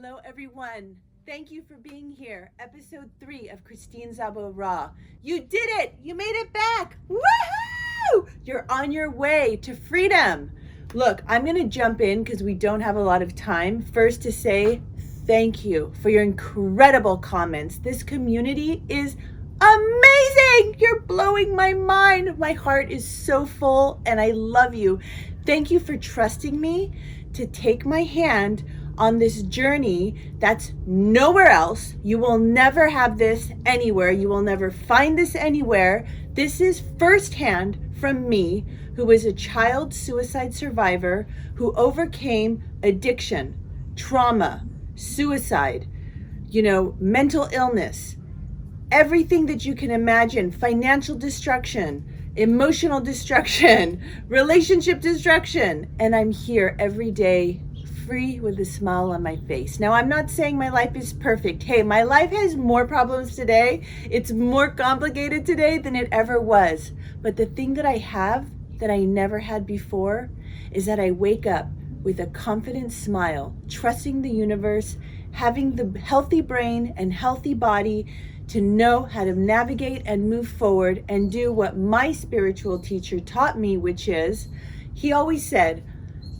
Hello, everyone. Thank you for being here. Episode 3 of Kristine Szabo Raw. You did it! You made it back! Woohoo! You're on your way to freedom. Look, I'm going to jump in because we don't have a lot of time. First to say thank you for your incredible comments. This community is amazing! You're blowing my mind. My heart is so full and I love you. Thank you for trusting me to take my hand on this journey that's nowhere else. You will never have this anywhere. You will never find this anywhere. This is firsthand from me, who was a child suicide survivor who overcame addiction, trauma, suicide, mental illness, everything that you can imagine, financial destruction, emotional destruction, relationship destruction. And I'm here every day free with a smile on my face. Now, I'm not saying my life is perfect. Hey, my life has more problems today. It's more complicated today than it ever was. But the thing that I have that I never had before is that I wake up with a confident smile, trusting the universe, having the healthy brain and healthy body to know how to navigate and move forward and do what my spiritual teacher taught me, which is, he always said,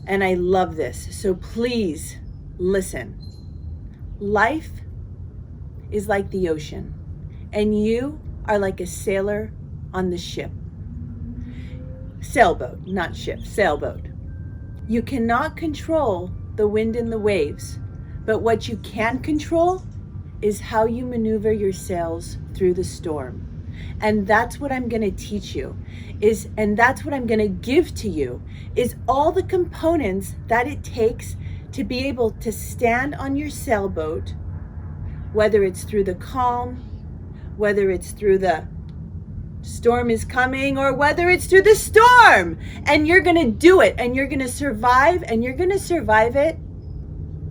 and I love this, so please listen. Life is like the ocean, and you are like a sailor on the ship. Sailboat, not ship, sailboat. You cannot control the wind and the waves, but what you can control is how you maneuver your sails through the storm. And that's what I'm going to teach you and that's what I'm going to give to you is all the components that it takes to be able to stand on your sailboat, whether it's through the calm, whether it's through the storm is coming, or whether it's through the storm. And you're going to do it, and you're going to survive, and you're going to survive it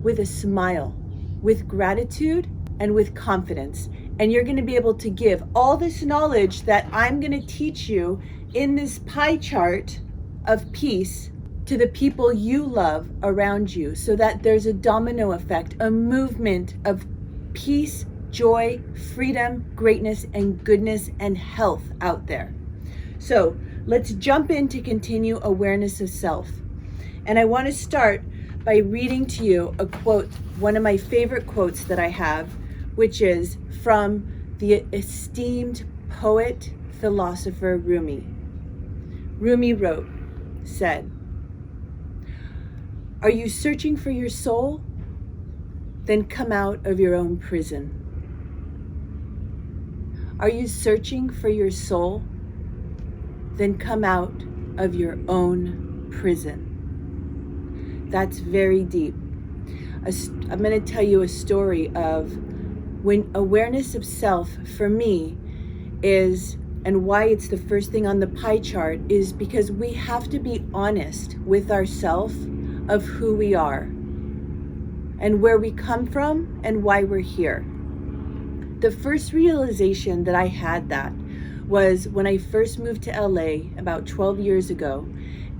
with a smile, with gratitude, and with confidence. And you're going to be able to give all this knowledge that I'm going to teach you in this pie chart of peace to the people you love around you, so that there's a domino effect, a movement of peace, joy, freedom, greatness, and goodness and health out there. So let's jump in to continue awareness of self. And I want to start by reading to you a quote, one of my favorite quotes that I have, which is from the esteemed poet, philosopher Rumi. Rumi said, "Are you searching for your soul? Then come out of your own prison." Are you searching for your soul? Then come out of your own prison. That's very deep. I'm going to tell you a story of when awareness of self for me is, and why it's the first thing on the pie chart, is because we have to be honest with ourselves of who we are and where we come from and why we're here. The first realization that I had that was when I first moved to LA about 12 years ago,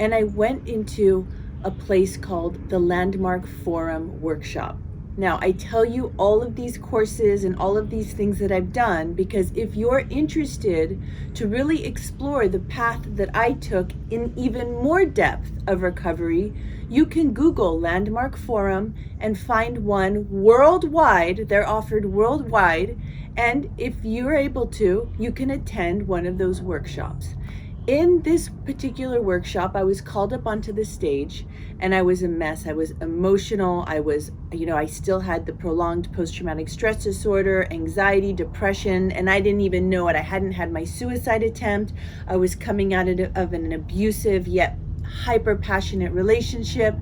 and I went into a place called the Landmark Forum Workshop. Now, I tell you all of these courses and all of these things that I've done because if you're interested to really explore the path that I took in even more depth of recovery, you can Google Landmark Forum and find one worldwide. They're offered worldwide. And if you're able to, you can attend one of those workshops. In this particular workshop, I was called up onto the stage and I was a mess. I was emotional. I still had the prolonged post-traumatic stress disorder, anxiety, depression, and I didn't even know it. I hadn't had my suicide attempt. I was coming out of an abusive yet hyper-passionate relationship.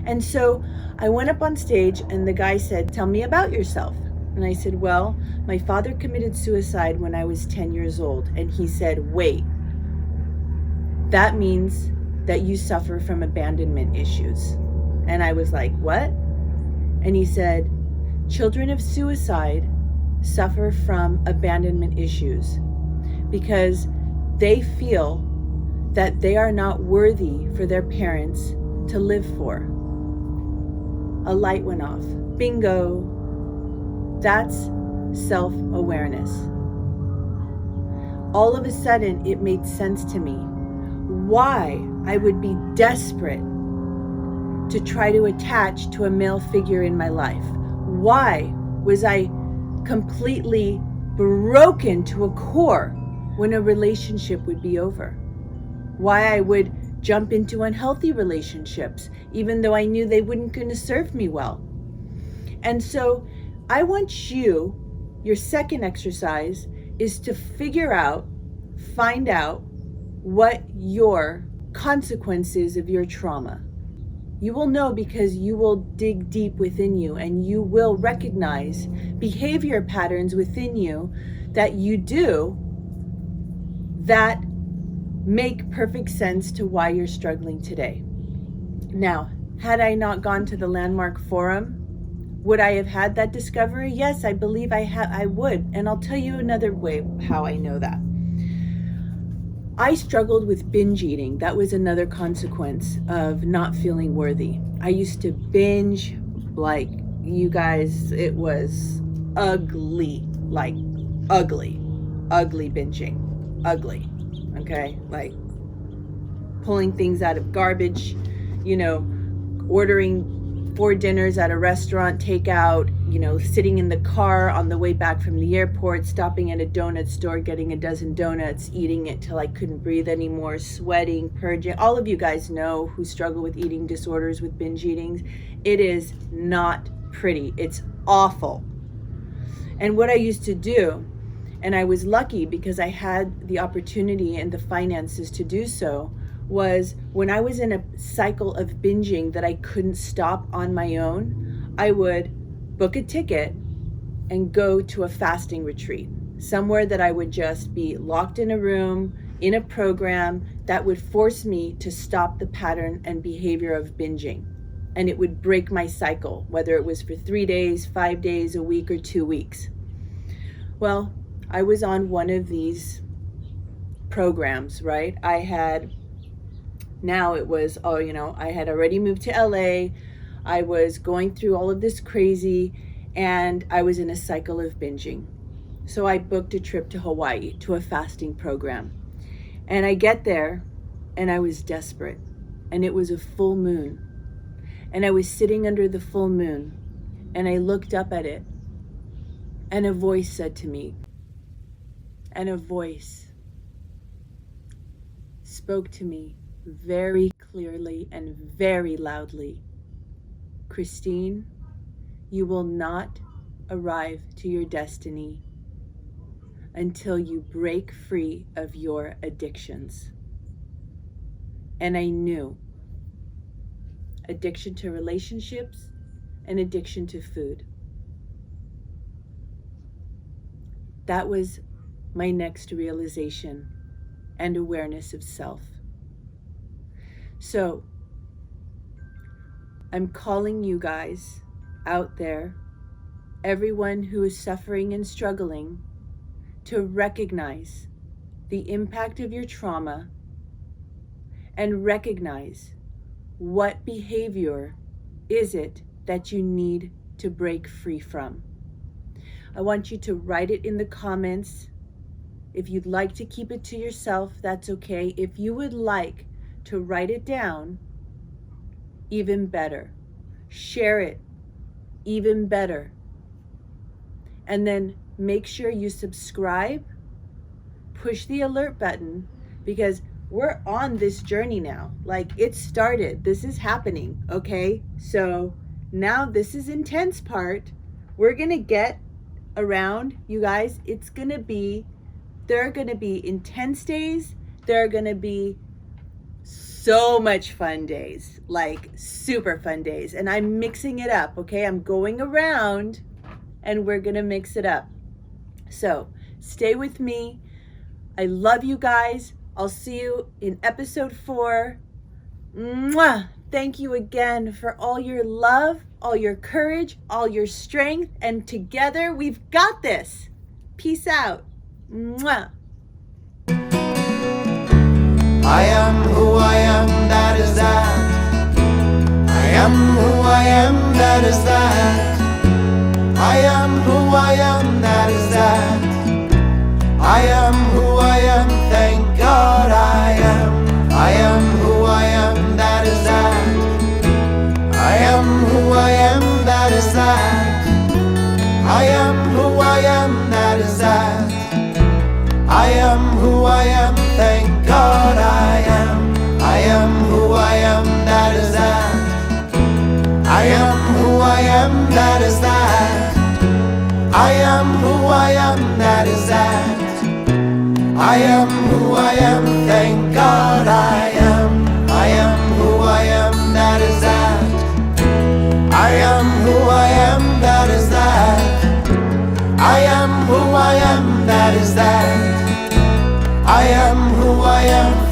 And so I went up on stage and the guy said, "Tell me about yourself." And I said, "Well, my father committed suicide when I was 10 years old." And he said, "Wait. That means that you suffer from abandonment issues." And I was like, "What?" And he said, "Children of suicide suffer from abandonment issues because they feel that they are not worthy for their parents to live for. a light went off. Bingo. That's self-awareness. All of a sudden, it made sense to me why I would be desperate to try to attach to a male figure in my life. Why was I completely broken to a core when a relationship would be over? Why I would jump into unhealthy relationships, even though I knew they weren't going to serve me well. And so I want you, your second exercise is to find out what your consequences of your trauma. You will know because you will dig deep within you and you will recognize behavior patterns within you that you do that make perfect sense to why you're struggling today. Now, had I not gone to the Landmark Forum, would I have had that discovery? Yes, I believe I would. And I'll tell you another way how I know that. I struggled with binge eating. That was another consequence of not feeling worthy. I used to binge like, you guys, it was ugly, like ugly binging, ugly, okay? Like pulling things out of garbage, ordering 4 dinners at a restaurant, takeout, sitting in the car on the way back from the airport, stopping at a donut store, getting a dozen donuts, eating it till I couldn't breathe anymore, sweating, purging. All of you guys know who struggle with eating disorders, with binge eating. It is not pretty. It's awful. And what I used to do, and I was lucky because I had the opportunity and the finances to do so, was when I was in a cycle of binging that I couldn't stop on my own, I would book a ticket and go to a fasting retreat, somewhere that I would just be locked in a room, in a program that would force me to stop the pattern and behavior of binging. And it would break my cycle, whether it was for 3 days, 5 days, a week, or 2 weeks. Well, I was on one of these programs, right? I had already moved to LA. I was going through all of this crazy and I was in a cycle of binging. So I booked a trip to Hawaii to a fasting program. And I get there and I was desperate. And it was a full moon. And I was sitting under the full moon and I looked up at it and a voice said to me, and a voice spoke to me very clearly and very loudly. Kristine, you will not arrive to your destiny until you break free of your addictions. And I knew addiction to relationships and addiction to food. That was my next realization and awareness of self. So I'm calling you guys out there, everyone who is suffering and struggling, to recognize the impact of your trauma and recognize what behavior is it that you need to break free from. I want you to write it in the comments. If you'd like to keep it to yourself, that's okay. If you would like to write it down, even better. Share it, even better. And then make sure you subscribe, push the alert button, because we're on this journey now. Like, it started, this is happening, okay? So now this is intense part. We're gonna get around, you guys. There are gonna be intense days. There are gonna be so much fun days, like super fun days. And I'm mixing it up, okay? I'm going around and we're gonna mix it up. So stay with me. I love you guys. I'll see you in episode 4. Mwah! Thank you again for all your love, all your courage, all your strength, and together we've got this. Peace out. Mwah! I am who I am, that is that. I am who I am, that is that. I am who I am, that is that. I am who I am, thank God I am. I am who I am, that is that. I am who I am, that is that. I am who I am, that is that. I am who I am, thank God I am. I am who I am, that is that. I am who I am, that is that. I am who I am, that is that. I am who I am, thank God I am. I am who I am, that is that. I am who I am, that is that. I am who I am, that is that. I am who I am.